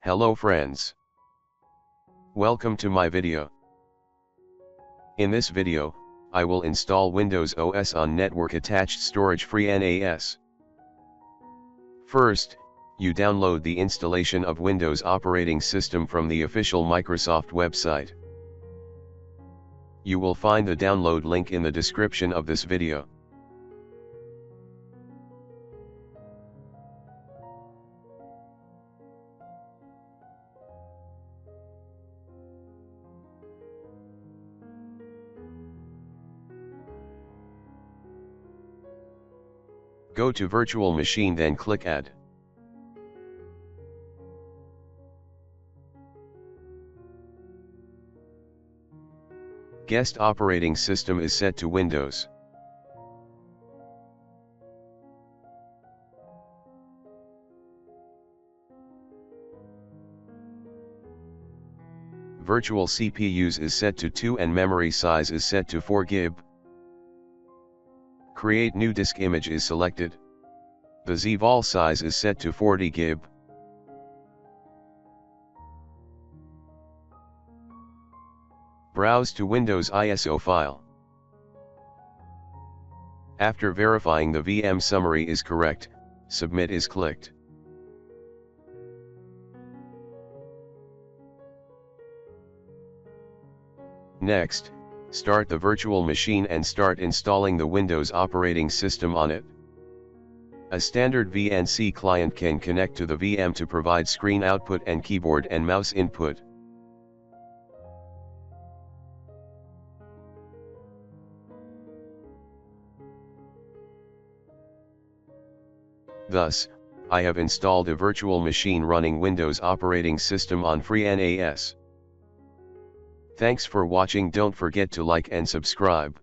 Hello friends. Welcome to my video. In this video, I will install Windows OS on network attached storage FreeNAS. First, you download the installation of Windows operating system from the official Microsoft website. You will find the download link in the description of this video. Go to Virtual Machine, then click Add. Guest operating system is set to Windows. Virtual CPUs is set to 2 and memory size is set to 4 GB. Create new disk image is selected. The ZVol size is set to 40 GB. Browse to Windows ISO file. After verifying the VM summary is correct, Submit is clicked. Next, start the virtual machine and start installing the Windows operating system on it. A standard VNC client can connect to the VM to provide screen output and keyboard and mouse input. Thus, I have installed a virtual machine running Windows operating system on FreeNAS. Thanks for watching. Don't forget to like and subscribe.